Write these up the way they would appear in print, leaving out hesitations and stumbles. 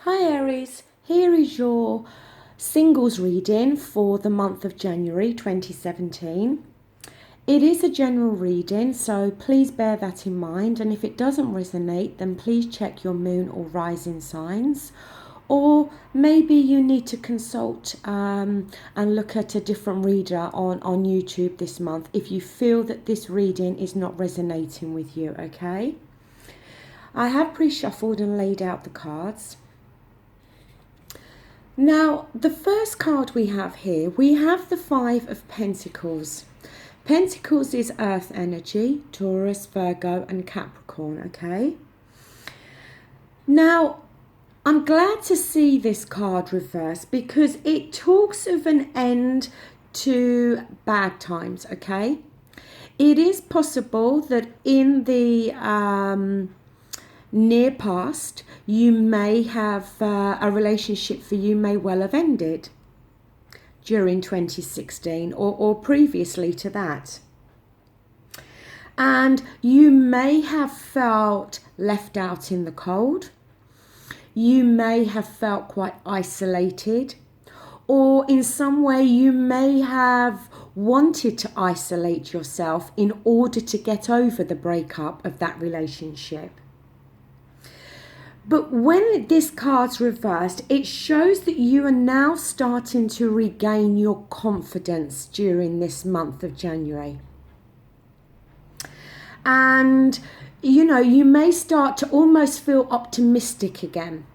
Hi Aries, here is your singles reading for the month of January 2017. It is a general reading, so please bear that in mind, and if it doesn't resonate, then please check your moon or rising signs, or maybe you need to consult and look at a different reader on YouTube this month if you feel that this reading is not resonating with you, okay? I have pre-shuffled and laid out the cards. Now, the first card we have here, we have the Five of Pentacles. Pentacles is earth energy, Taurus, Virgo and Capricorn, okay? Now, I'm glad to see this card reversed because it talks of an end to bad times, okay? It is possible that in the near past, you may have a relationship for you may well have ended during 2016 or previously to that. And you may have felt left out in the cold. You may have felt quite isolated, or in some way you may have wanted to isolate yourself in order to get over the breakup of that relationship. But when this card's reversed, it shows that you are now starting to regain your confidence during this month of January. And, you know, you may start to almost feel optimistic again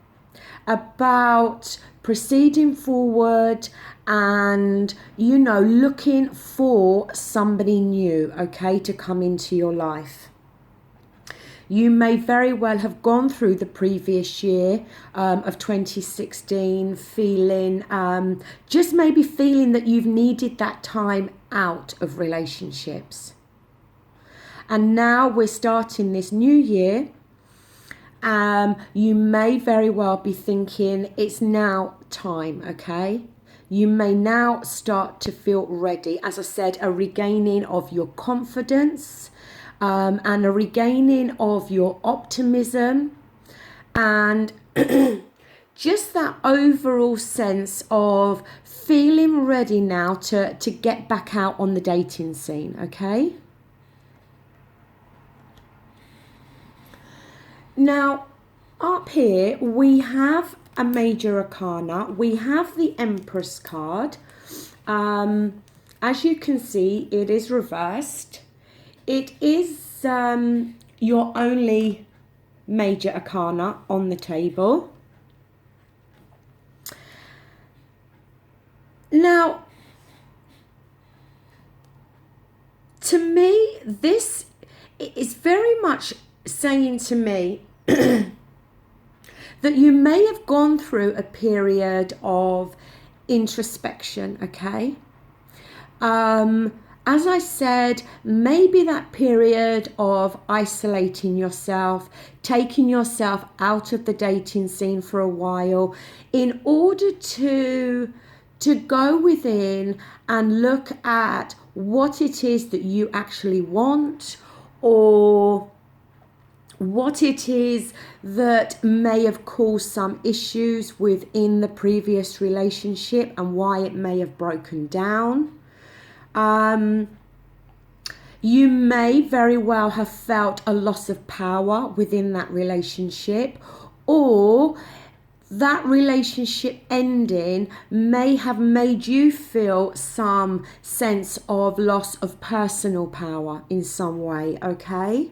about proceeding forward and, you know, looking for somebody new, okay, to come into your life. You may very well have gone through the previous year of 2016 feeling, just maybe feeling that you've needed that time out of relationships. And now we're starting this new year. You may very well be thinking it's now time, okay? You may now start to feel ready. As I said, a regaining of your confidence, and a regaining of your optimism and just that overall sense of feeling ready now to get back out on the dating scene, okay? Now, up here we have a major arcana. We have the Empress card. As you can see, it is reversed. It is your only major arcana on the table. Now, to me, this is very much saying to me that you may have gone through a period of introspection, okay? As I said, maybe that period of isolating yourself, taking yourself out of the dating scene for a while in order to go within and look at what it is that you actually want, or what it is that may have caused some issues within the previous relationship and why it may have broken down. You may very well have felt a loss of power within that relationship, or that relationship ending may have made you feel some sense of loss of personal power in some way, okay?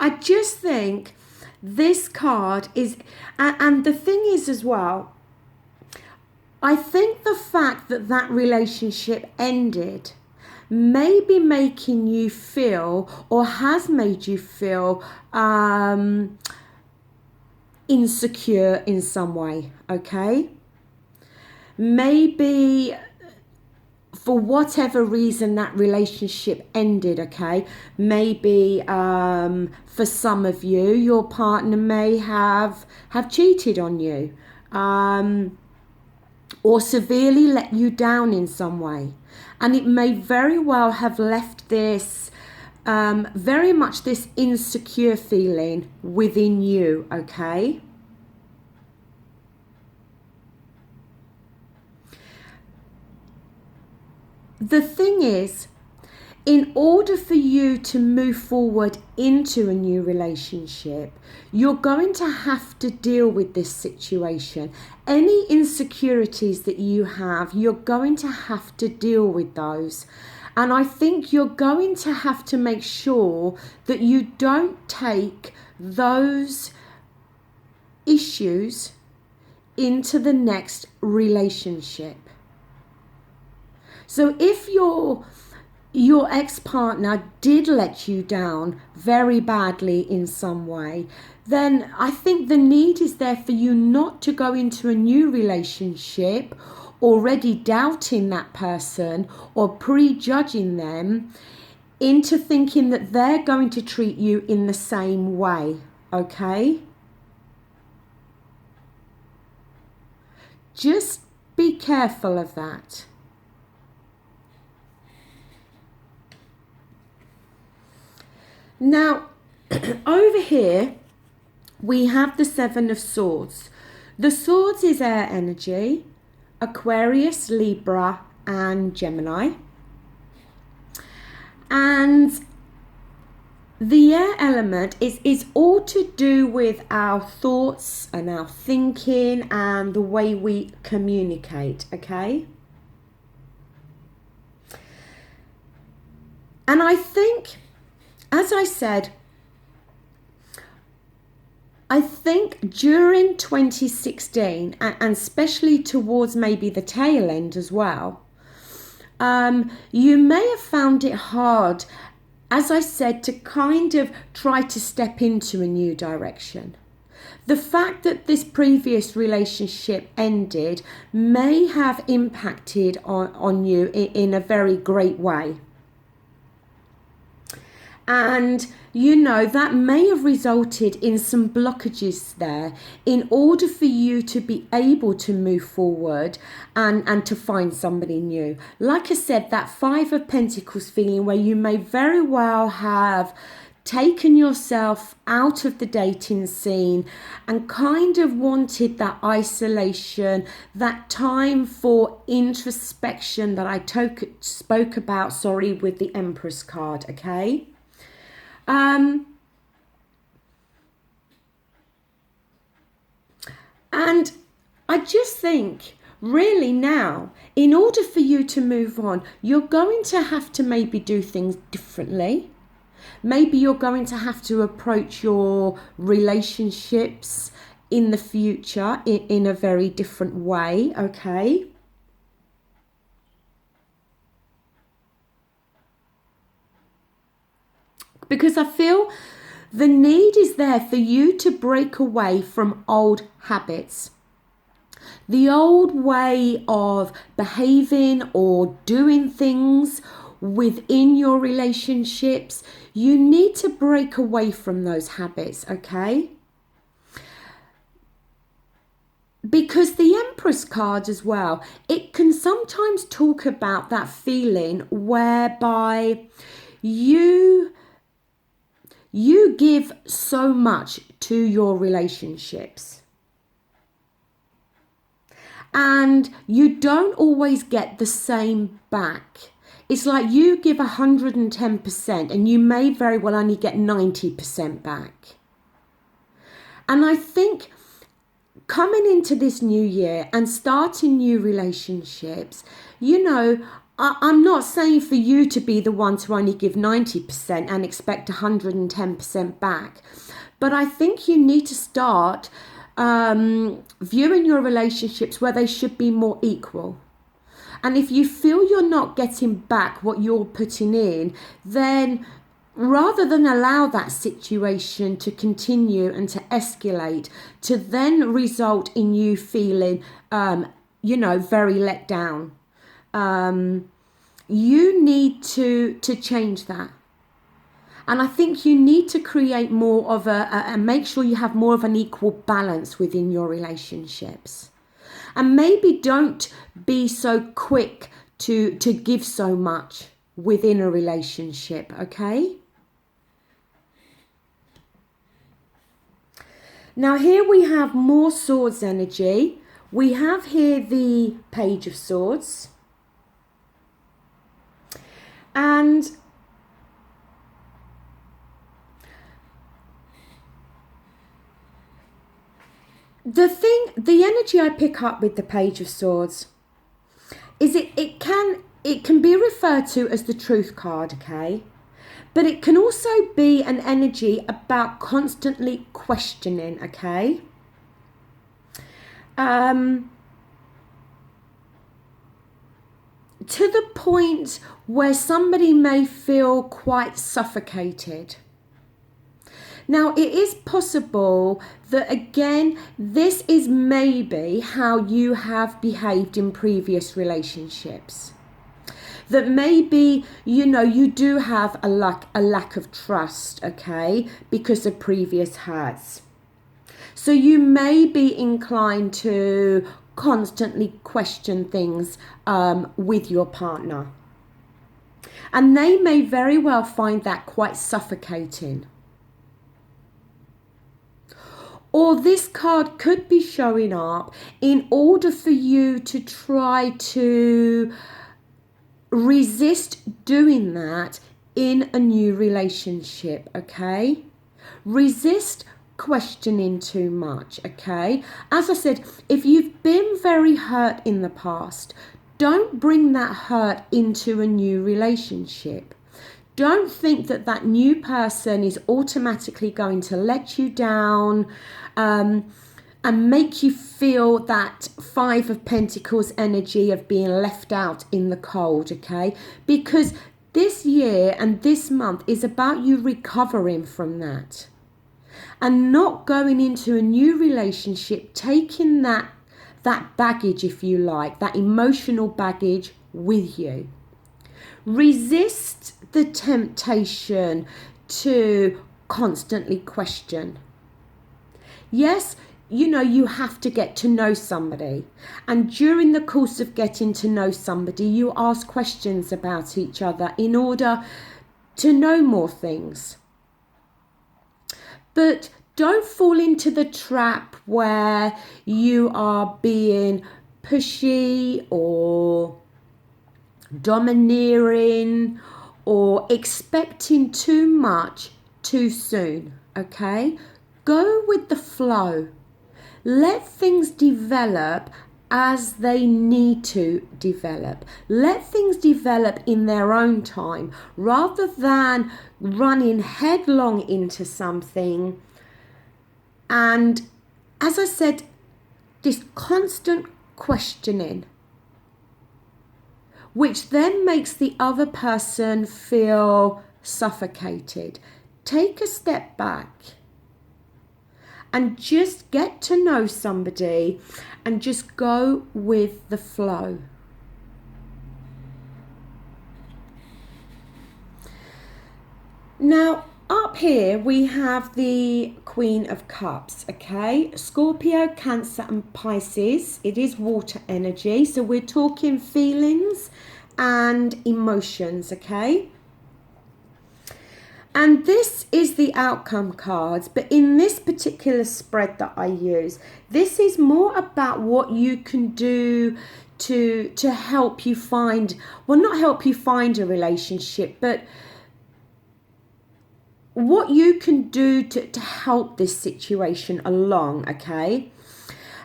I just think this card is, and the thing is as well, I think the fact that that relationship ended may be making you feel, or has made you feel, insecure in some way, okay? Maybe for whatever reason that relationship ended, okay? Maybe for some of you, your partner may have cheated on you. or severely let you down in some way. And it may very well have left this very much this insecure feeling within you, okay? The thing is, in order for you to move forward into a new relationship, you're going to have to deal with this situation. Any insecurities that you have, you're going to have to deal with those. And I think you're going to have to make sure that you don't take those issues into the next relationship. So if your ex-partner did let you down very badly in some way, then I think the need is there for you not to go into a new relationship already doubting that person or prejudging them into thinking that they're going to treat you in the same way, okay? Just be careful of that. Now, over here, we have the Seven of Swords. The Swords is air energy, Aquarius, Libra, and Gemini. And the air element is all to do with our thoughts and our thinking and the way we communicate, okay? And I think, as I said, I think during 2016, and especially towards maybe the tail end as well, you may have found it hard, as I said, to kind of try to step into a new direction. The fact that this previous relationship ended may have impacted on you in a very great way. And, you know, that may have resulted in some blockages there in order for you to be able to move forward and to find somebody new. Like I said, that Five of Pentacles feeling where you may very well have taken yourself out of the dating scene and kind of wanted that isolation, that time for introspection that I spoke about, with the Empress card, okay? And I just think really now, in order for you to move on, you're going to have to maybe do things differently. Maybe you're going to have to approach your relationships in the future in a very different way, okay? Because I feel the need is there for you to break away from old habits. The old way of behaving or doing things within your relationships, you need to break away from those habits, okay? Because the Empress card as well, it can sometimes talk about that feeling whereby you give so much to your relationships and you don't always get the same back. It's like you give 110% and you may very well only get 90% back. And I think coming into this new year and starting new relationships, you know, I'm not saying for you to be the one to only give 90% and expect 110% back. But I think you need to start viewing your relationships where they should be more equal. And if you feel you're not getting back what you're putting in, then rather than allow that situation to continue and to escalate, to then result in you feeling, very let down. You need to change that. And I think you need to create more of and make sure you have more of an equal balance within your relationships. And maybe don't be so quick to give so much within a relationship, okay? Now here we have more swords energy. We have here the Page of Swords. And the energy I pick up with the Page of Swords is it can be referred to as the Truth card, okay? But it can also be an energy about constantly questioning, okay? To the point where somebody may feel quite suffocated. Now, it is possible that, again, this is maybe how you have behaved in previous relationships. That maybe, you know, you do have a lack of trust, okay, because of previous hurts. So you may be inclined to constantly question things with your partner. And they may very well find that quite suffocating. Or this card could be showing up in order for you to try to resist doing that in a new relationship, okay? Resist questioning too much, okay? As I said, if you've been very hurt in the past, don't bring that hurt into a new relationship. Don't think that that new person is automatically going to let you down and make you feel that Five of Pentacles energy of being left out in the cold, okay? Because this year and this month is about you recovering from that and not going into a new relationship, taking that baggage, if you like, that emotional baggage with you. Resist the temptation to constantly question. Yes, you know, you have to get to know somebody. And during the course of getting to know somebody, you ask questions about each other in order to know more things. But don't fall into the trap where you are being pushy or domineering or expecting too much too soon, okay? Go with the flow. Let things develop as they need to develop. Let things develop in their own time rather than running headlong into something. And as I said, this constant questioning, which then makes the other person feel suffocated. Take a step back and just get to know somebody and just go with the flow. Now, up here we have the Queen of Cups, okay? Scorpio, Cancer and Pisces. It is water energy, so we're talking feelings and emotions, okay? And this is the outcome cards, but in this particular spread that I use, this is more about what you can do to help you find, well, not help you find a relationship, but what you can do to help this situation along, okay?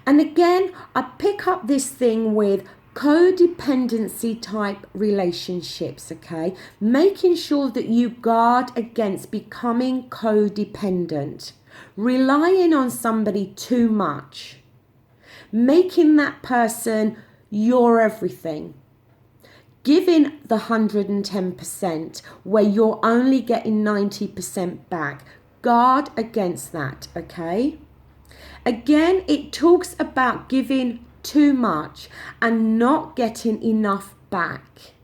And again, I pick up this thing with codependency type relationships, okay? Making sure that you guard against becoming codependent, relying on somebody too much, making that person your everything. Giving the 110% where you're only getting 90% back. Guard against that, okay? Again, it talks about giving too much and not getting enough back.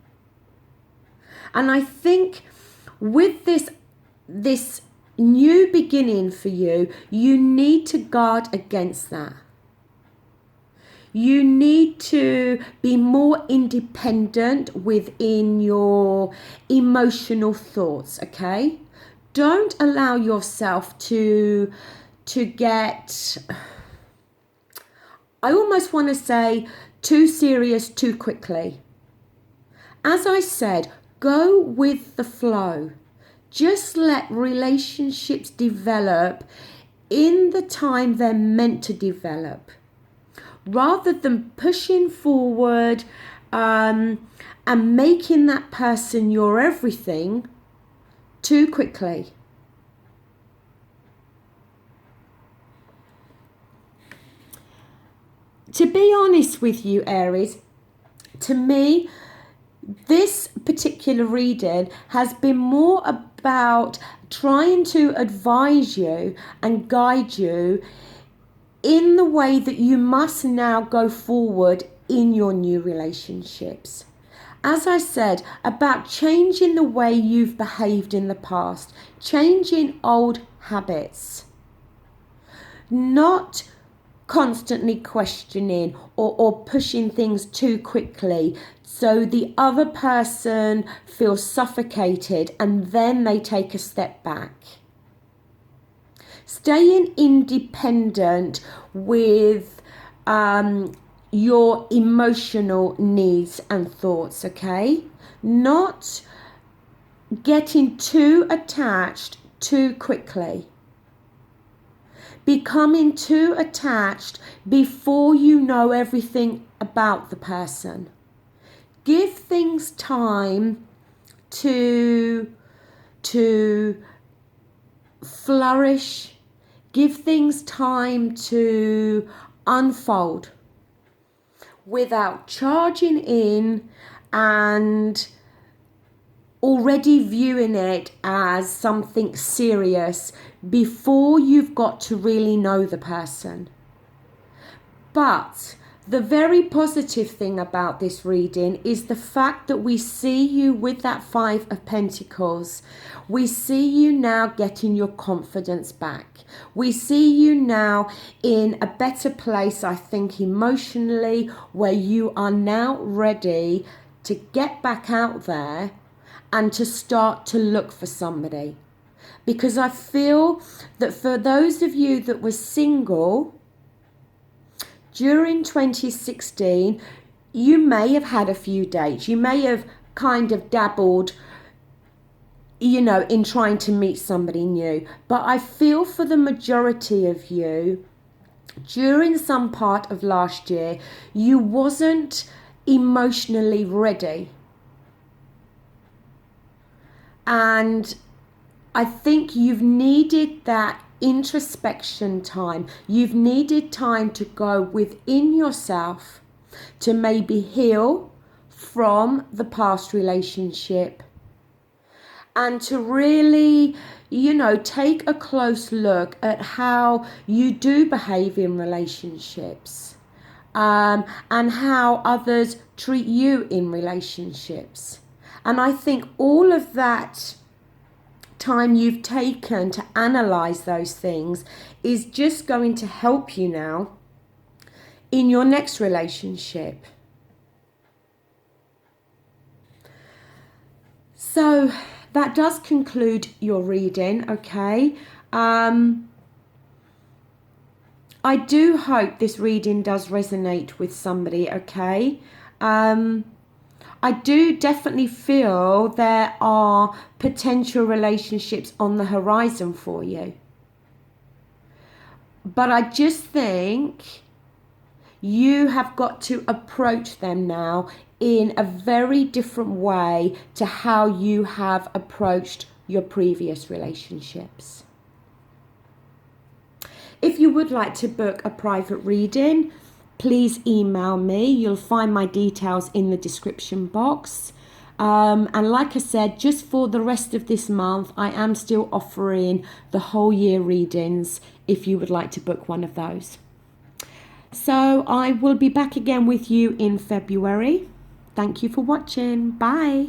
And I think with this new beginning for you, you need to guard against that. You need to be more independent within your emotional thoughts, okay? Don't allow yourself to get, I almost want to say, too serious too quickly. As I said, go with the flow. Just let relationships develop in the time they're meant to develop, rather than pushing forward and making that person your everything too quickly. To be honest with you, Aries, to me, this particular reading has been more about trying to advise you and guide you in the way that you must now go forward in your new relationships. As I said, about changing the way you've behaved in the past, changing old habits, not constantly questioning or pushing things too quickly so the other person feels suffocated and then they take a step back. Staying independent with your emotional needs and thoughts, okay? Not getting too attached too quickly. Becoming too attached before you know everything about the person. Give things time to flourish. Give things time to unfold without charging in and already viewing it as something serious before you've got to really know the person. But the very positive thing about this reading is the fact that we see you with that Five of Pentacles. We see you now getting your confidence back. We see you now in a better place, I think, emotionally, where you are now ready to get back out there and to start to look for somebody. Because I feel that for those of you that were single during 2016, you may have had a few dates. You may have kind of dabbled, in trying to meet somebody new. But I feel for the majority of you, during some part of last year, you wasn't emotionally ready. And I think you've needed that introspection time. You've needed time to go within yourself to maybe heal from the past relationship and to really, take a close look at how you do behave in relationships and how others treat you in relationships. And I think all of that time you've taken to analyze those things is just going to help you now in your next relationship. So that does conclude your reading, okay? I do hope this reading does resonate with somebody, okay? I do definitely feel there are potential relationships on the horizon for you. But I just think you have got to approach them now in a very different way to how you have approached your previous relationships. If you would like to book a private reading, please email me. You'll find my details in the description box. And like I said, just for the rest of this month, I am still offering the whole year readings if you would like to book one of those. So I will be back again with you in February. Thank you for watching. Bye.